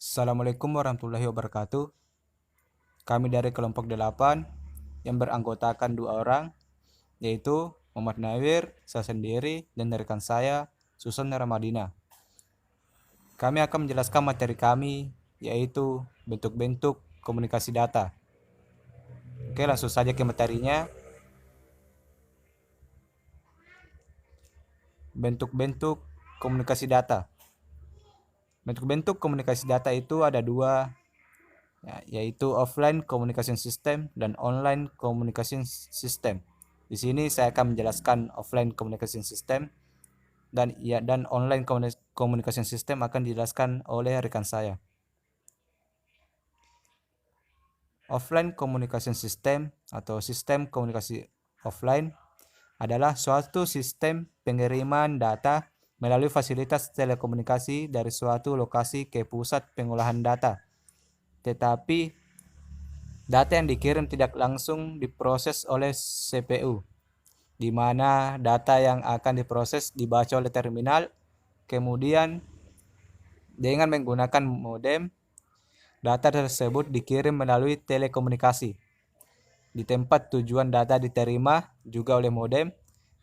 Assalamualaikum warahmatullahi wabarakatuh. Kami dari kelompok 8 yang beranggotakan 2 orang, yaitu Muhammad Nawir, saya sendiri, dan rekan saya, Susan Ramadina. Kami akan menjelaskan materi kami, yaitu bentuk-bentuk komunikasi data. Oke, langsung saja ke materinya. Bentuk-bentuk komunikasi data. Bentuk-bentuk komunikasi data itu ada 2, yaitu offline communication system dan online communication system. Di sini saya akan menjelaskan offline communication system dan online communication system akan dijelaskan oleh rekan saya. Offline communication system atau sistem komunikasi offline adalah suatu sistem pengiriman data melalui fasilitas telekomunikasi dari suatu lokasi ke pusat pengolahan data. Tetapi data yang dikirim tidak langsung diproses oleh CPU, di mana data yang akan diproses dibaca oleh terminal, kemudian dengan menggunakan modem, data tersebut dikirim melalui telekomunikasi. Di tempat tujuan data diterima juga oleh modem,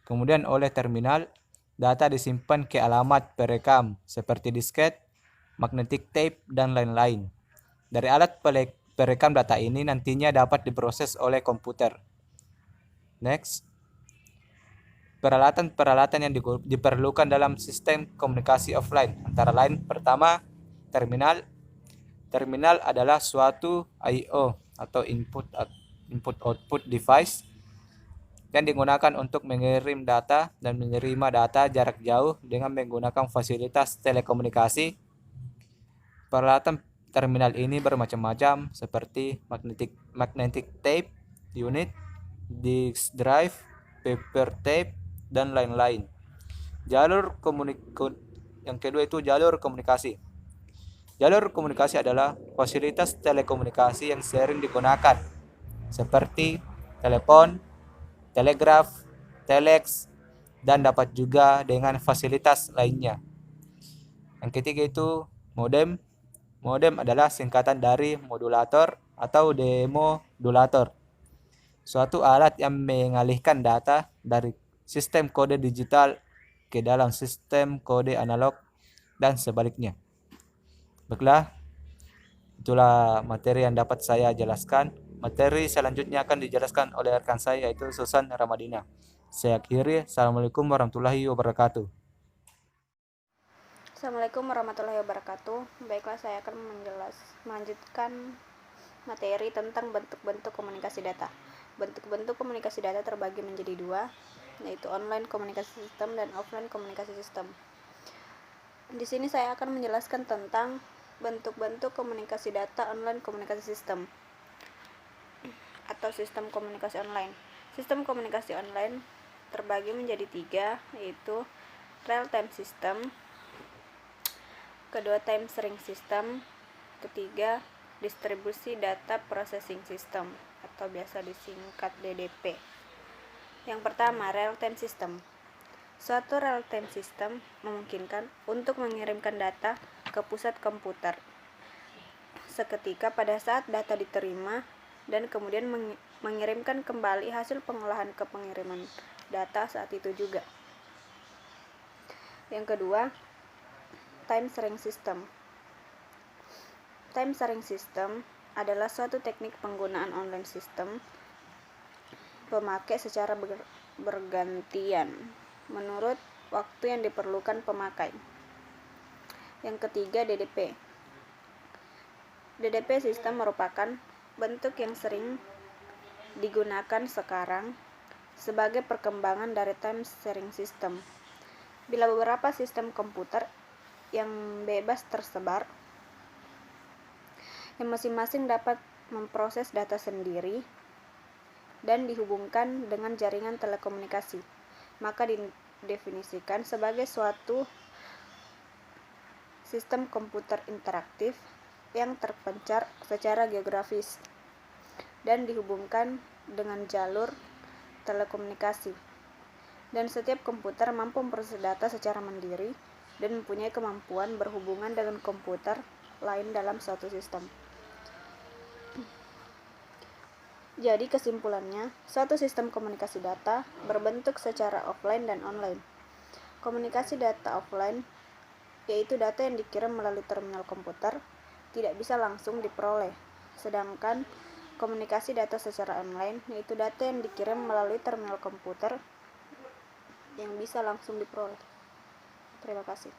kemudian oleh terminal, data disimpan ke alamat perekam seperti disket, magnetic tape, dan lain-lain. Dari alat perekam data ini nantinya dapat diproses oleh komputer. Next. Peralatan-peralatan yang diperlukan dalam sistem komunikasi offline antara lain, pertama, terminal. Terminal adalah suatu I/O atau input output device yang digunakan untuk mengirim data dan menerima data jarak jauh dengan menggunakan fasilitas telekomunikasi. Peralatan terminal ini bermacam-macam seperti magnetic tape unit, disk drive, paper tape, dan lain-lain. Yang kedua itu jalur komunikasi. Jalur komunikasi adalah fasilitas telekomunikasi yang sering digunakan seperti telepon, telegraf, telex, dan dapat juga dengan fasilitas lainnya. Yang ketiga itu modem. Modem adalah singkatan dari modulator atau demodulator, suatu alat yang mengalihkan data dari sistem kode digital ke dalam sistem kode analog dan sebaliknya. Baiklah, itulah materi yang dapat saya jelaskan. Materi selanjutnya akan dijelaskan oleh rekan saya, yaitu Susan Ramadina. Saya akhiri. Assalamualaikum warahmatullahi wabarakatuh. Assalamualaikum warahmatullahi wabarakatuh. Baiklah, saya akan melanjutkan materi tentang bentuk-bentuk komunikasi data. Bentuk-bentuk komunikasi data terbagi menjadi 2, yaitu online komunikasi sistem dan offline komunikasi sistem. Di sini saya akan menjelaskan tentang bentuk-bentuk komunikasi data online komunikasi sistem atau sistem komunikasi online. Sistem komunikasi online terbagi menjadi 3, yaitu real-time system, kedua time sharing system, ketiga distribusi data processing system atau biasa disingkat DDP. Yang pertama, real-time system. Suatu real-time system memungkinkan untuk mengirimkan data ke pusat komputer seketika pada saat data diterima dan kemudian mengirimkan kembali hasil pengolahan ke pengiriman data saat itu juga. Yang kedua, time sharing system. Time sharing system adalah suatu teknik penggunaan online system pemakai secara bergantian menurut waktu yang diperlukan pemakai. Yang ketiga, DDP. DDP sistem merupakan bentuk yang sering digunakan sekarang sebagai perkembangan dari time sharing system. Bila beberapa sistem komputer yang bebas tersebar, yang masing-masing dapat memproses data sendiri dan dihubungkan dengan jaringan telekomunikasi, maka didefinisikan sebagai suatu sistem komputer interaktif yang terpencar secara geografis dan dihubungkan dengan jalur telekomunikasi. Dan setiap komputer mampu memproses data secara mandiri dan mempunyai kemampuan berhubungan dengan komputer lain dalam suatu sistem. Jadi kesimpulannya, suatu sistem komunikasi data berbentuk secara offline dan online. Komunikasi data offline, yaitu data yang dikirim melalui terminal komputer, tidak bisa langsung diperoleh. Sedangkan komunikasi data secara online, yaitu data yang dikirim melalui terminal komputer yang bisa langsung diperoleh. Terima kasih.